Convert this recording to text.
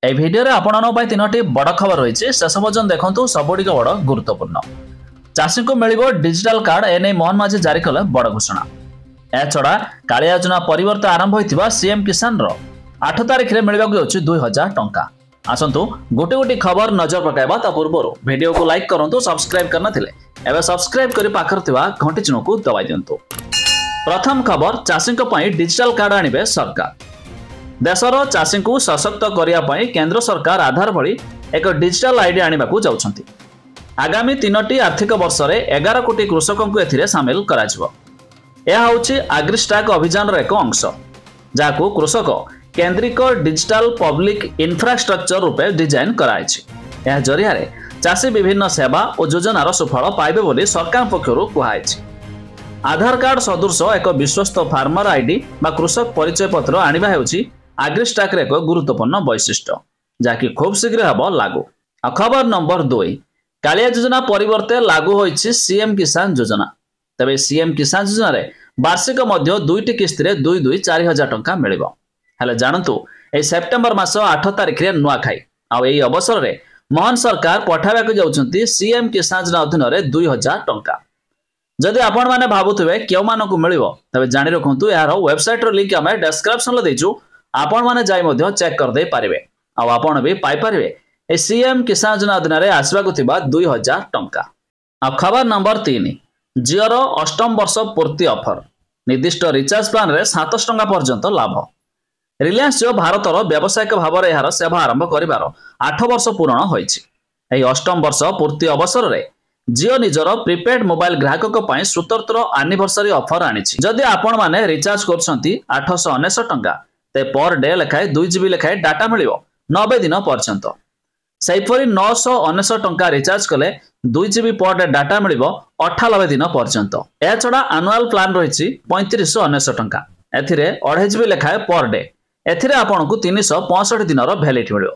এই ভিডিওରେ ଆପଣମାନଙ୍କ ପାଇଁ ତିନୋଟି ବଡ଼ ଖବର ରହିଛି ଶେଷ ପର୍ଯ୍ୟନ୍ତ ଦେଖନ୍ତୁ ସବୁଗୁଡ଼ିକ ବଡ଼ ଗୁରୁତ୍ୱପୂର୍ଣ୍ଣ। ଚାଷୀଙ୍କୁ ମିଳିବ ଡିଜିଟାଲ କାର୍ଡ ଏନେଇ ମୋହନ ମାଝୀ ଜାରି କଲେ ବଡ଼ ଘୋଷଣା। ଏହାଛଡ଼ା କାଳିଆ ଯୋଜନା ପରିବର୍ତ୍ତେ ଆରମ୍ଭ ହୋଇଥିବା ସିଏମ୍ କିଷାନର 8 ତାରିଖରେ ମିଳିବାକୁ ଯାଉଛି 2000 ଟଙ୍କା। ଆସନ୍ତୁ ଗୋଟି ଗୋଟି ଖବର ନଜର ପକାଇବା ତା ପୂର୍ବରୁ ଭିଡିଓକୁ ଲାଇକ୍ କରନ୍ତୁ, ସବସ୍କ୍ରାଇବ କରିନଥିଲେ ଏବେ ସବସ୍କ୍ରାଇବ କରି ପାଖରେ ଥିବା ଘଣ୍ଟି ଚିହ୍ନକୁ ଦବାଇ ଦିଅନ୍ତୁ। ପ୍ରଥମ ଖବର, ଚାଷୀଙ୍କ ପାଇଁ ଡିଜିଟାଲ କାର୍ଡ ଆଣିବେ ସରକାର। ଦେଶର ଚାଷୀଙ୍କୁ ସଶକ୍ତ କରିବା ପାଇଁ କେନ୍ଦ୍ର ସରକାର ଆଧାର ଭଳି ଏକ ଡିଜିଟାଲ ଆଇଡି ଆଣିବାକୁ ଯାଉଛନ୍ତି। ଆଗାମୀ 3ଟି ଆର୍ଥିକ ବର୍ଷରେ 11 କୋଟି କୃଷକଙ୍କୁ ଏଥିରେ ସାମିଲ କରାଯିବ। ଏହା ହେଉଛି ଆଗ୍ରିଷ୍ଟାକ ଅଭିଯାନର ଏକ ଅଂଶ, ଯାହାକୁ କୃଷକ କେନ୍ଦ୍ରିକ ଡିଜିଟାଲ ପବ୍ଲିକ ଇନଫ୍ରାଷ୍ଟ୍ରକ୍ଚର ରୂପେ ଡିଜାଇନ କରାଯାଇଛି। ଏହା ଜରିଆରେ ଚାଷୀ ବିଭିନ୍ନ ସେବା ଓ ଯୋଜନାର ସୁଫଳ ପାଇବେ ବୋଲି ସରକାର ପକ୍ଷରୁ କୁହାଯାଇଛି। ଆଧାର କାର୍ଡ ସଦୃଶ ଏକ ବିଶ୍ୱସ୍ତ ଫାର୍ମର ଆଇଡି ବା କୃଷକ ପରିଚୟ ପତ୍ର ଆଣିବା ହେଉଛି ଆଗ୍ରିଷ୍ଟାକର ଏକ ଗୁରୁତ୍ୱପୂର୍ଣ୍ଣ ବୈଶିଷ୍ଟ୍ୟ, ଯାହାକି ଖୁବ୍ ଶୀଘ୍ର ହେବ ଲାଗୁ। ଆଉ ଖବର ନମ୍ବର 2, କାଳିଆ ଯୋଜନା ପରିବର୍ତ୍ତେ ଲାଗୁ ହୋଇଛି ସିଏମ୍ କିଷାନ ଯୋଜନା। ତେବେ ସିଏମ୍ କିଷାନ ଯୋଜନାରେ ବାର୍ଷିକ ମଧ୍ୟ 2ଟି କିସ୍ତିରେ 4,000 ଟଙ୍କା ମିଳିବ। ହେଲେ ଜାଣନ୍ତୁ, ଏହି ସେପ୍ଟେମ୍ବର ମାସ 8 ତାରିଖରେ ନୂଆଖାଇ, ଆଉ ଏହି ଅବସରରେ ମୋହନ ସରକାର ପଠାଇବାକୁ ଯାଉଛନ୍ତି ସିଏମ୍ କିଷାନ ଯୋଜନା ଅଧୀନରେ 2,000 ଟଙ୍କା। ଯଦି ଆପଣମାନେ ଭାବୁଥିବେ କେଉଁମାନଙ୍କୁ ମିଳିବ, ତେବେ ଜାଣି ରଖନ୍ତୁ ଏହାର ୱେବସାଇଟର ଲିଙ୍କ ଆମେ ଡେସ୍କ୍ରିପ୍ସନରେ ଦେଇଛୁ। ଆପଣମାନେ ଯାଇ ମଧ୍ୟ ଚେକ୍ କରିଦେଇ ପାରିବେ, ଆଉ ଆପଣ ବି ପାଇପାରିବେ ଏ ସିଏମ୍ କିଷାନ ଯୋଜନା ଅଧୀନରେ ଆସିବାକୁ ଥିବା 2,000 ଟଙ୍କା। ଆଉ ଖବର ନମ୍ବର 3, ଜିଓର 8ମ ବର୍ଷ ପୂର୍ତ୍ତି ଅଫର। ନିର୍ଦ୍ଦିଷ୍ଟ ରିଚାର୍ଜ ପ୍ଲାନରେ 700 ଟଙ୍କା ପର୍ଯ୍ୟନ୍ତ ଲାଭ। ରିଲାଏନ୍ସ ଜିଓ ଭାରତର ବ୍ୟବସାୟିକ ଭାବରେ ଏହାର ସେବା ଆରମ୍ଭ କରିବାର 8 ବର୍ଷ ପୂରଣ ହୋଇଛି। ଏହି 8ମ ବର୍ଷ ପୂର୍ତ୍ତି ଅବସରରେ ଜିଓ ନିଜର ପ୍ରିପେଡ୍ ମୋବାଇଲ ଗ୍ରାହକଙ୍କ ପାଇଁ ସ୍ୱତନ୍ତ୍ର ଆନିଭର୍ସାରୀ ଅଫର ଆଣିଛି। ଯଦି ଆପଣମାନେ ରିଚାର୍ଜ କରୁଛନ୍ତି 899 ଟଙ୍କା, ତେବେ ପର ଡେ ଲେଖାଏଁ 2 GB ଲେଖାଏଁ ଡାଟା ମିଳିବ 90 ଦିନ ପର୍ଯ୍ୟନ୍ତ। ସେହିପରି 999 ଟଙ୍କା ରିଚାର୍ଜ କଲେ 2 GB ପର ଡେ ଡାଟା ମିଳିବ 98 ଦିନ ପର୍ଯ୍ୟନ୍ତ। ଏହାଛଡ଼ା ଆନୁଆଲ ପ୍ଲାନ୍ ରହିଛି 3599 ଟଙ୍କା, ଏଥିରେ 2.5 GB ଲେଖାଏଁ ପର ଡେ। ଏଥିରେ ଆପଣଙ୍କୁ 365 ଦିନର ଭ୍ୟାଲିଡିଟି ମିଳିବ।